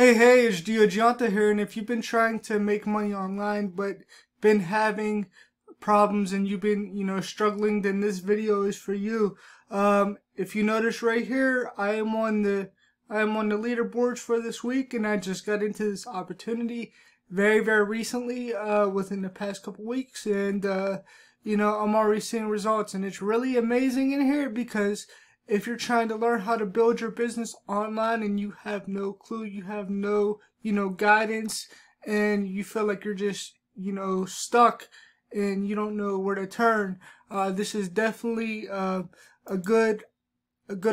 Hey, it's Gianta here, and if you've been trying to make money online but been having problems and you've been, struggling, then this video is for you. If you notice right here, I am on the leaderboards for this week, and I just got into this opportunity very recently, within the past couple weeks, and I'm already seeing results, and it's really amazing in here because if you're trying to learn how to build your business online and you have no clue, you have no, guidance, and you feel like you're just, stuck and you don't know where to turn, this is definitely a good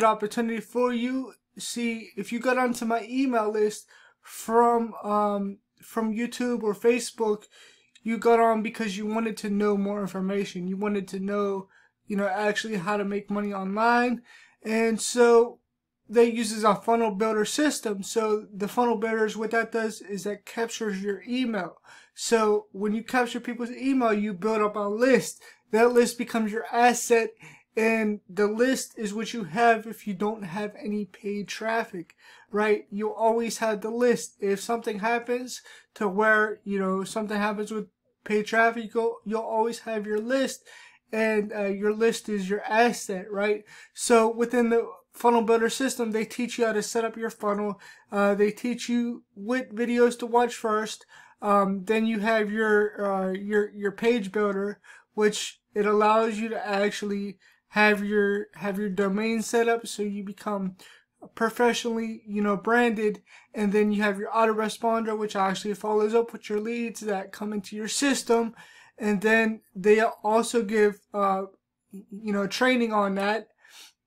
opportunity for you. See, if you got onto my email list from YouTube or Facebook, you got on because you wanted to know more information. You wanted to know, actually how to make money online. And so they uses a funnel builder system. So the funnel builders, what that does is that captures your email. So when you capture people's email, you build up a list. That list becomes your asset, and the list is what you have if you don't have any paid traffic, right? You'll always have the list. If something happens to where, something happens with paid traffic, you'll always have your list, and your list is your asset, right? So within the funnel builder system, they teach you how to set up your funnel. They teach you what videos to watch first. Then you have your page builder, which it allows you to actually have your domain set up so you become professionally, branded. And then you have your autoresponder, which actually follows up with your leads that come into your system. And then they also give, training on that.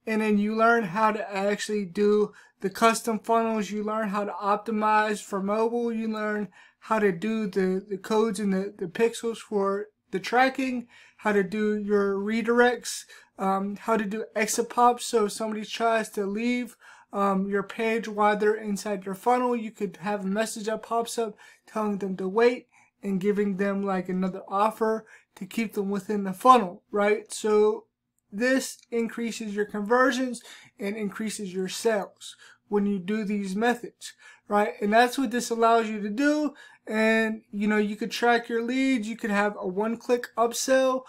And then you learn how to actually do the custom funnels. You learn how to optimize for mobile. You learn how to do the codes and the pixels for the tracking, how to do your redirects, how to do exit pops. So if somebody tries to leave your page while they're inside your funnel, you could have a message that pops up telling them to wait and giving them like another offer to keep them within the funnel, right? So this increases your conversions and increases your sales when you do these methods, right? And that's what this allows you to do. And, you could track your leads. You could have a one-click upsell.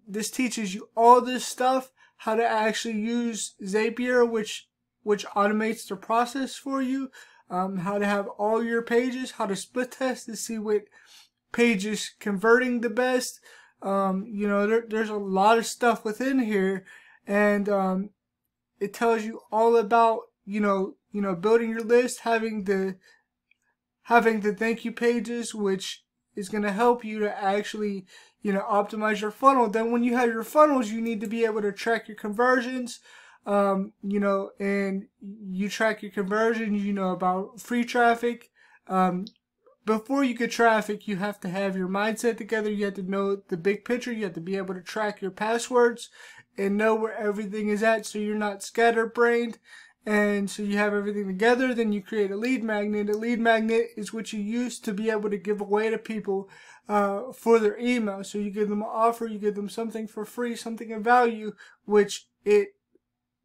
This teaches you all this stuff, how to actually use Zapier, which automates the process for you, how to have all your pages, how to split test to see what page is converting the best. There's a lot of stuff within here, and it tells you all about building your list, having the thank you pages, which is going to help you to actually optimize your funnel. Then when you have your funnels, you need to be able to track your conversions, and you track your conversions, about free traffic. Before you get traffic, you have to have your mindset together. You have to know the big picture. You have to be able to track your passwords and know where everything is at, so you're not scatterbrained. And so you have everything together. Then you create a lead magnet. A lead magnet is what you use to be able to give away to people for their email. So you give them an offer, you give them something for free, something of value, which it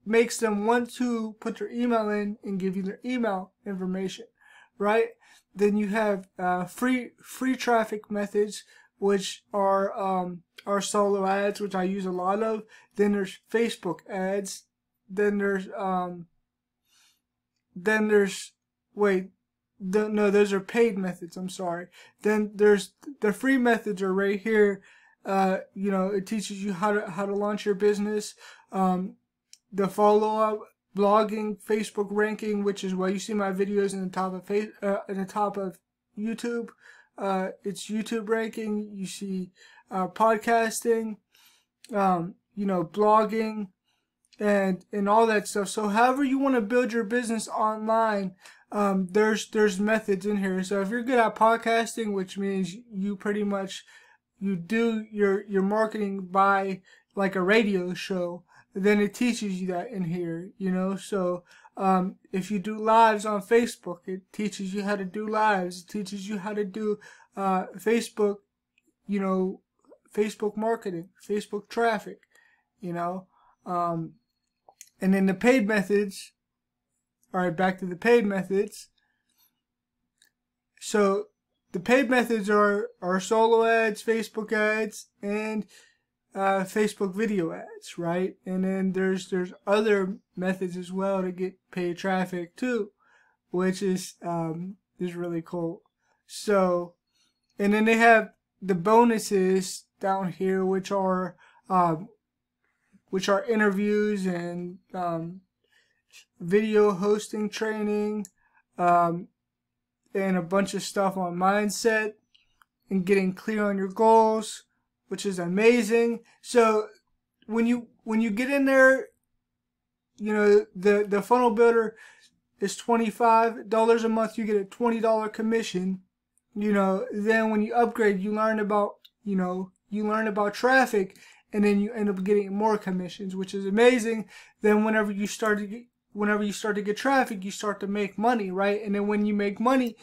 makes them want to put their email in and give you their email information, right? Then you have free traffic methods, which are solo ads, which I use a lot of. Then there's Facebook ads. Then there's those are paid methods. I'm sorry. Then there's the free methods are right here. It teaches you how to launch your business. The follow up, blogging, Facebook ranking, which is why you see my videos in the top of YouTube. It's YouTube ranking. You see podcasting, blogging, and all that stuff. So however you want to build your business online, there's methods in here. So if you're good at podcasting, which means you pretty much do your marketing by like a radio show, then it teaches you that in here, So if you do lives on Facebook, it teaches you how to do lives. It teaches you how to do Facebook, Facebook marketing, Facebook traffic, and then the paid methods. All right, back to the paid methods. So the paid methods are solo ads, Facebook ads, and Facebook video ads, right? And then there's other methods as well to get paid traffic too, which is really cool. So, and then they have the bonuses down here, which are interviews and video hosting training, and a bunch of stuff on mindset and getting clear on your goals, which is amazing. So when you get in there, you know, the funnel builder is $25 a month. You get a $20 commission. You know, then when you upgrade, you learn about traffic, and then you end up getting more commissions, which is amazing. Then whenever you start to get traffic, you start to make money, right? And then when you make money,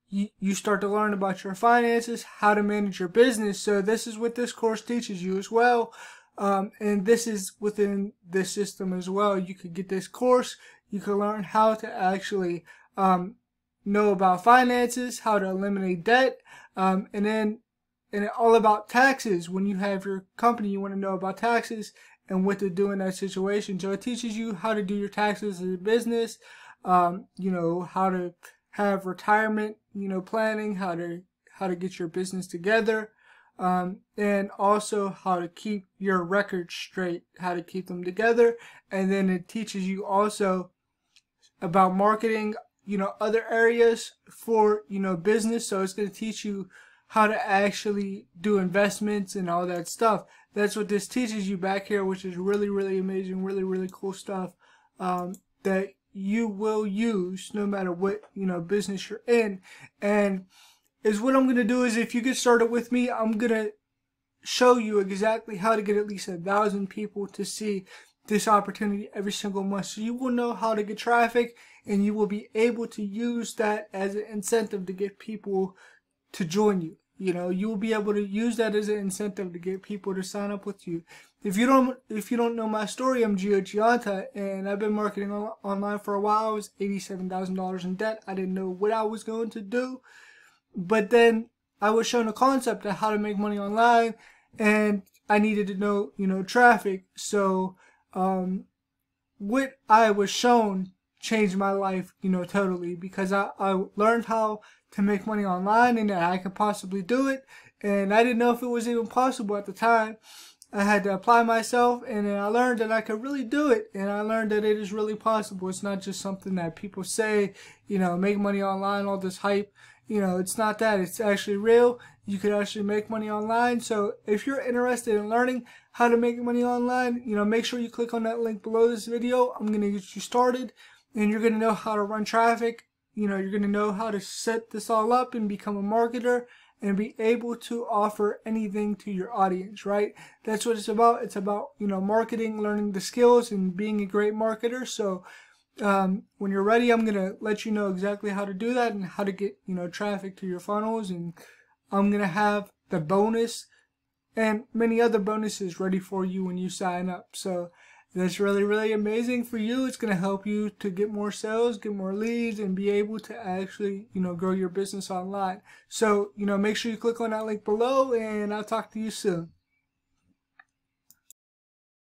you start to learn about your finances, how to manage your business. So this is what this course teaches you as well. And this is within this system as well. You could get this course. You can learn how to actually know about finances, how to eliminate debt, and all about taxes. When you have your company, you want to know about taxes and what to do in that situation. So it teaches you how to do your taxes as a business, you know, how to have retirement, you know, planning, how to get your business together, and also how to keep your records straight, how to keep them together. And then it teaches you also about marketing, you know, other areas for, you know, business. So it's going to teach you how to actually do investments and all that stuff. That's what this teaches you back here, which is really, really amazing, really, really cool stuff, that you will use no matter what, you know, business you're in. And is what I'm going to do is, if you get started with me, I'm going to show you exactly how to get at least 1,000 people to see this opportunity every single month. So you will know how to get traffic, and you will be able to use that as an incentive to get people to join you. You know, you will be able to use that as an incentive to get people to sign up with you. If you don't know my story, I'm Gio Gianta, and I've been marketing online for a while. I was $87,000 in debt. I didn't know what I was going to do, but then I was shown a concept of how to make money online, and I needed to know, you know, traffic. So what I was shown changed my life, you know, totally, because I learned how to make money online and that I could possibly do it. And I didn't know if it was even possible at the time. I had to apply myself, and then I learned that I could really do it. And I learned that it is really possible. It's not just something that people say, you know, make money online, all this hype. You know, it's not that. It's actually real. You could actually make money online. So if you're interested in learning how to make money online, you know, make sure you click on that link below this video. I'm going to get you started, and you're going to know how to run traffic. You know, you're going to know how to set this all up and become a marketer and be able to offer anything to your audience, right? That's what it's about. It's about, you know, marketing, learning the skills, and being a great marketer. So when you're ready, I'm going to let you know exactly how to do that and how to get, you know, traffic to your funnels. And I'm going to have the bonus and many other bonuses ready for you when you sign up. So that's really, really amazing for you. It's going to help you to get more sales, get more leads, and be able to actually, you know, grow your business online. So, you know, make sure you click on that link below, and I'll talk to you soon.